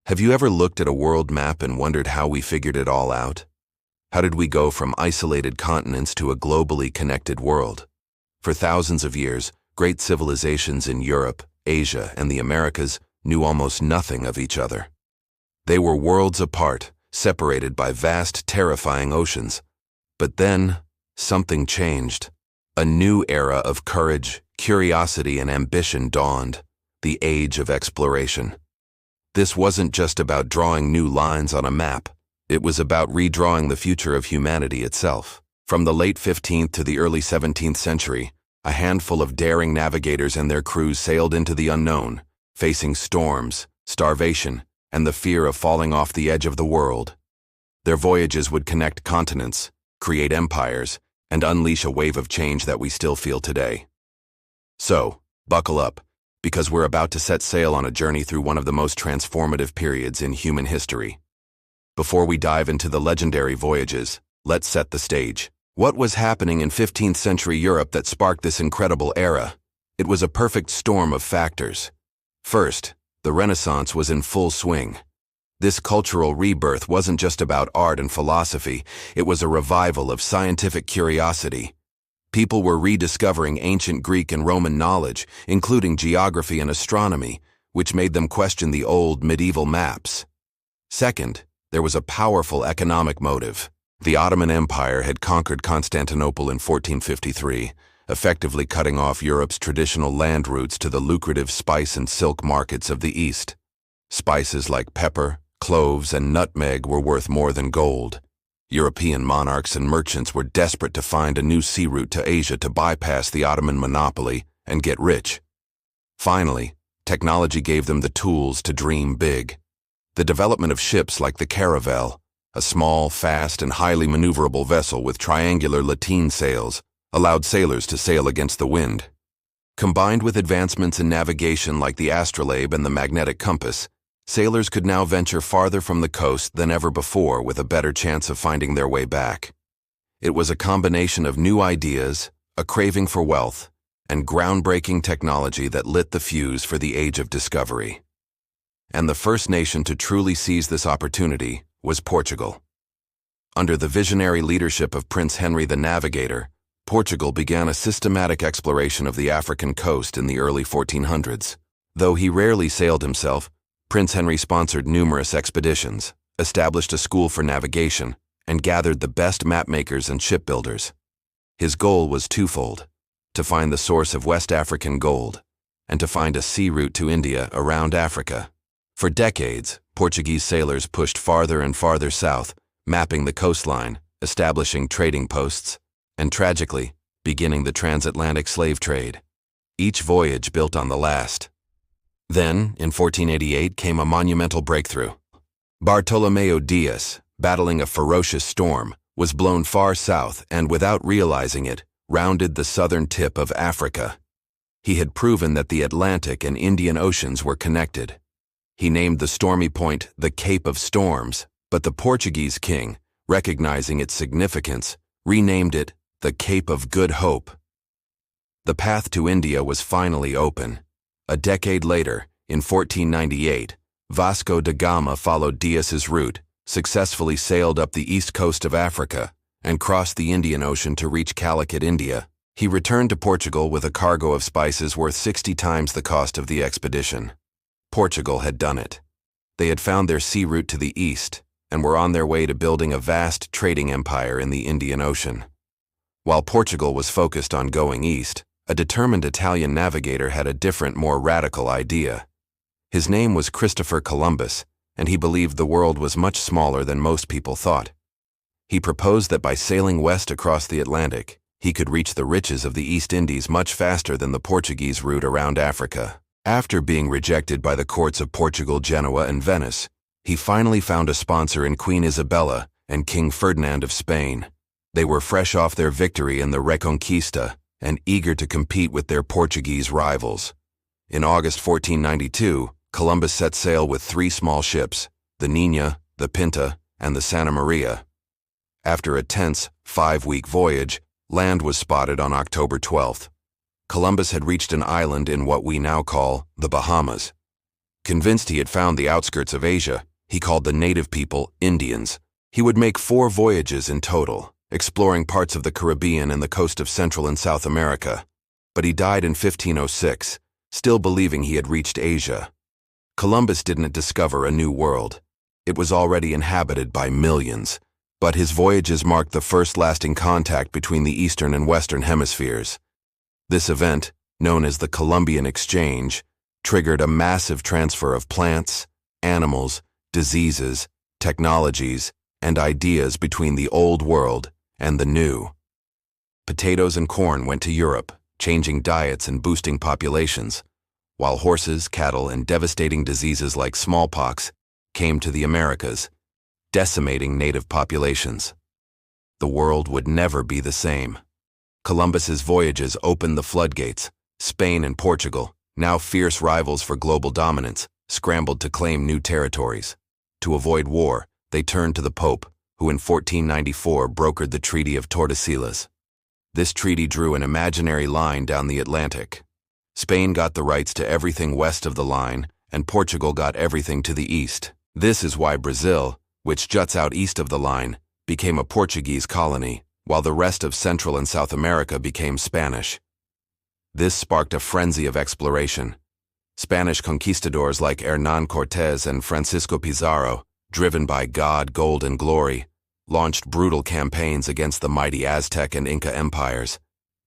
Have you ever looked at a world map and wondered how we figured it all out? How did we go from isolated continents to a globally connected world? For thousands of years, great civilizations in Europe, Asia, and the Americas knew almost nothing of each other. They were worlds apart, separated by vast, terrifying oceans. But then, something changed. A new era of courage, curiosity, and ambition dawned, the age of exploration. This wasn't just about drawing new lines on a map. It was about redrawing the future of humanity itself. From the late 15th to the early 17th century, a handful of daring navigators and their crews sailed into the unknown, facing storms, starvation, and the fear of falling off the edge of the world. Their voyages would connect continents, create empires, and unleash a wave of change that we still feel today. So, buckle up, because we're about to set sail on a journey through one of the most transformative periods in human history. Before we dive into the legendary voyages, let's set the stage. What was happening in 15th century Europe that sparked this incredible era? It was a perfect storm of factors. First, the Renaissance was in full swing. This cultural rebirth wasn't just about art and philosophy, it was a revival of scientific curiosity. People were rediscovering ancient Greek and Roman knowledge, including geography and astronomy, which made them question the old medieval maps. Second, there was a powerful economic motive. The Ottoman Empire had conquered Constantinople in 1453, effectively cutting off Europe's traditional land routes to the lucrative spice and silk markets of the East. Spices like pepper, cloves, and nutmeg were worth more than gold. European monarchs and merchants were desperate to find a new sea route to Asia to bypass the Ottoman monopoly and get rich. Finally, technology gave them the tools to dream big. The development of ships like the caravel, a small, fast, and highly maneuverable vessel with triangular lateen sails, allowed sailors to sail against the wind. Combined with advancements in navigation like the astrolabe and the magnetic compass, sailors could now venture farther from the coast than ever before with a better chance of finding their way back. It was a combination of new ideas, a craving for wealth, and groundbreaking technology that lit the fuse for the age of discovery. And the first nation to truly seize this opportunity was Portugal. Under the visionary leadership of Prince Henry the Navigator, Portugal began a systematic exploration of the African coast in the early 1400s. Though he rarely sailed himself, Prince Henry sponsored numerous expeditions, established a school for navigation, and gathered the best mapmakers and shipbuilders. His goal was twofold: to find the source of West African gold, and to find a sea route to India around Africa. For decades, Portuguese sailors pushed farther and farther south, mapping the coastline, establishing trading posts, and tragically, beginning the transatlantic slave trade. Each voyage built on the last. Then, in 1488, came a monumental breakthrough. Bartolomeo Diaz, battling a ferocious storm, was blown far south and, without realizing it, rounded the southern tip of Africa. He had proven that the Atlantic and Indian Oceans were connected. He named the stormy point the Cape of Storms, but the Portuguese king, recognizing its significance, renamed it the Cape of Good Hope. The path to India was finally open. A decade later, in 1498, Vasco da Gama followed Diaz's route, successfully sailed up the east coast of Africa, and crossed the Indian Ocean to reach Calicut, India. He returned to Portugal with a cargo of spices worth 60 times the cost of the expedition. Portugal had done it. They had found their sea route to the east, and were on their way to building a vast trading empire in the Indian Ocean. While Portugal was focused on going east, a determined Italian navigator had a different, more radical idea. His name was Christopher Columbus, and he believed the world was much smaller than most people thought. He proposed that by sailing west across the Atlantic, he could reach the riches of the East Indies much faster than the Portuguese route around Africa. After being rejected by the courts of Portugal, Genoa, and Venice, he finally found a sponsor in Queen Isabella and King Ferdinand of Spain. They were fresh off their victory in the Reconquista and eager to compete with their Portuguese rivals. In August 1492, Columbus set sail with 3 small ships, the Niña, the Pinta, and the Santa Maria. After a tense, 5-week voyage, land was spotted on October 12th. Columbus had reached an island in what we now call the Bahamas. Convinced he had found the outskirts of Asia, he called the native people Indians. He would make 4 voyages in total, exploring parts of the Caribbean and the coast of Central and South America. But he died in 1506, still believing he had reached Asia. Columbus didn't discover a new world. It was already inhabited by millions, but his voyages marked the first lasting contact between the Eastern and Western hemispheres. This event, known as the Columbian Exchange, triggered a massive transfer of plants, animals, diseases, technologies, and ideas between the Old World and the New. Potatoes and corn went to Europe, changing diets and boosting populations, while horses, cattle, and devastating diseases like smallpox came to the Americas, decimating native populations. The world would never be the same. Columbus's voyages opened the floodgates. Spain and Portugal, now fierce rivals for global dominance, scrambled to claim new territories. To avoid war, they turned to the Pope, who in 1494 brokered the Treaty of Tordesillas. This treaty drew an imaginary line down the Atlantic. Spain got the rights to everything west of the line, and Portugal got everything to the east. This is why Brazil, which juts out east of the line, became a Portuguese colony, while the rest of Central and South America became Spanish. This sparked a frenzy of exploration. Spanish conquistadors like Hernán Cortés and Francisco Pizarro, driven by God, gold, and glory, launched brutal campaigns against the mighty Aztec and Inca empires.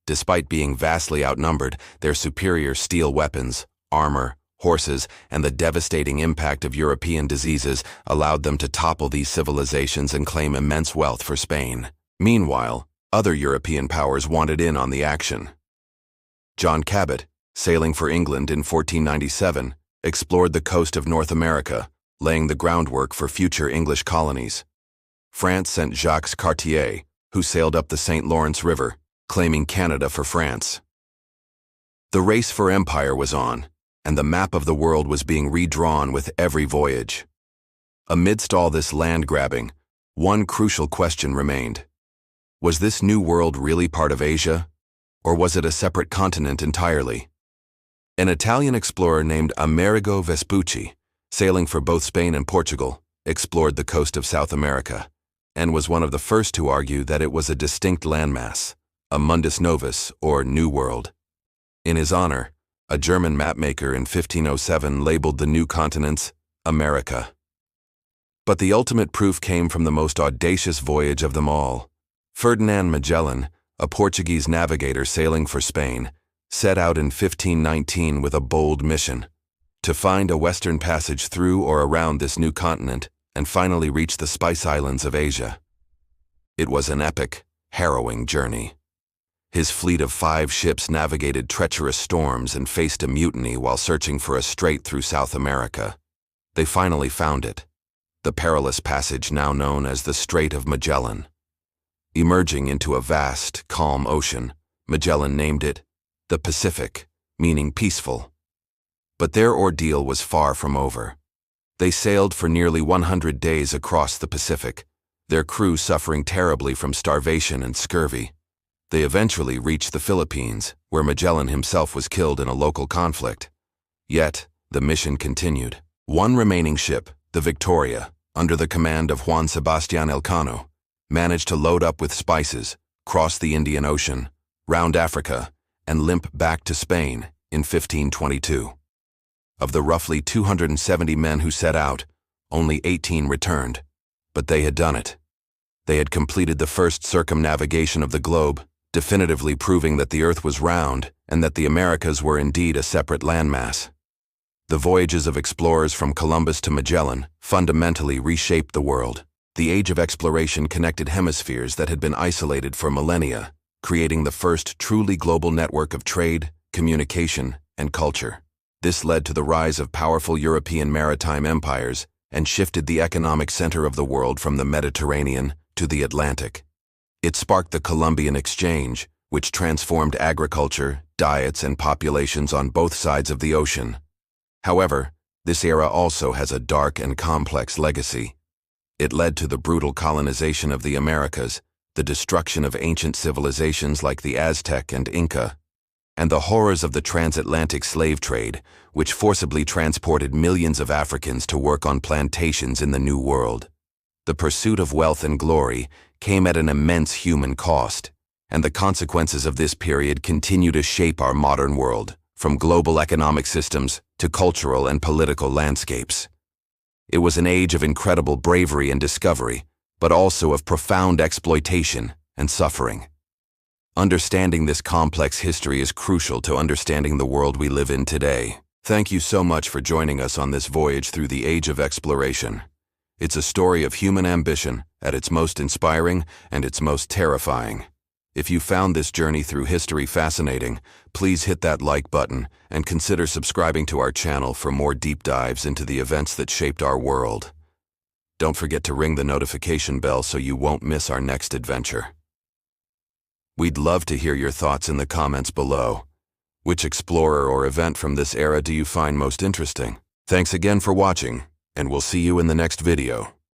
Despite being vastly outnumbered, their superior steel weapons, armor, horses, and the devastating impact of European diseases allowed them to topple these civilizations and claim immense wealth for Spain. Meanwhile, other European powers wanted in on the action. John Cabot, sailing for England in 1497, explored the coast of North America, laying the groundwork for future English colonies. France sent Jacques Cartier, who sailed up the St. Lawrence River, claiming Canada for France. The race for empire was on, and the map of the world was being redrawn with every voyage. Amidst all this land grabbing, one crucial question remained. Was this new world really part of Asia, or was it a separate continent entirely? An Italian explorer named Amerigo Vespucci, sailing for both Spain and Portugal, explored the coast of South America, and was one of the first to argue that it was a distinct landmass, a mundus novus, or New World. In his honor, a German mapmaker in 1507 labeled the new continents America. But the ultimate proof came from the most audacious voyage of them all. Ferdinand Magellan, a Portuguese navigator sailing for Spain, set out in 1519 with a bold mission: to find a western passage through or around this new continent and finally reach the Spice Islands of Asia. It was an epic, harrowing journey. His fleet of 5 ships navigated treacherous storms and faced a mutiny while searching for a strait through South America. They finally found it, the perilous passage now known as the Strait of Magellan. Emerging into a vast, calm ocean, Magellan named it the Pacific, meaning peaceful. But their ordeal was far from over. They sailed for nearly 100 days across the Pacific, their crew suffering terribly from starvation and scurvy. They eventually reached the Philippines, where Magellan himself was killed in a local conflict. Yet, the mission continued. One remaining ship, the Victoria, under the command of Juan Sebastián Elcano, managed to load up with spices, cross the Indian Ocean, round Africa, and limp back to Spain in 1522. Of the roughly 270 men who set out, only 18 returned, but they had done it. They had completed the first circumnavigation of the globe, definitively proving that the Earth was round and that the Americas were indeed a separate landmass. The voyages of explorers from Columbus to Magellan fundamentally reshaped the world. The age of exploration connected hemispheres that had been isolated for millennia, creating the first truly global network of trade, communication, and culture. This led to the rise of powerful European maritime empires and shifted the economic center of the world from the Mediterranean to the Atlantic. It sparked the Columbian Exchange, which transformed agriculture, diets, and populations on both sides of the ocean. However, this era also has a dark and complex legacy. It led to the brutal colonization of the Americas, the destruction of ancient civilizations like the Aztec and Inca, and the horrors of the transatlantic slave trade, which forcibly transported millions of Africans to work on plantations in the New World. The pursuit of wealth and glory came at an immense human cost, and the consequences of this period continue to shape our modern world, from global economic systems to cultural and political landscapes. It was an age of incredible bravery and discovery, but also of profound exploitation and suffering. Understanding this complex history is crucial to understanding the world we live in today. Thank you so much for joining us on this voyage through the age of exploration. It's a story of human ambition at its most inspiring and its most terrifying. If you found this journey through history fascinating, please hit that like button and consider subscribing to our channel for more deep dives into the events that shaped our world. Don't forget to ring the notification bell so you won't miss our next adventure. We'd love to hear your thoughts in the comments below. Which explorer or event from this era do you find most interesting? Thanks again for watching, and we'll see you in the next video.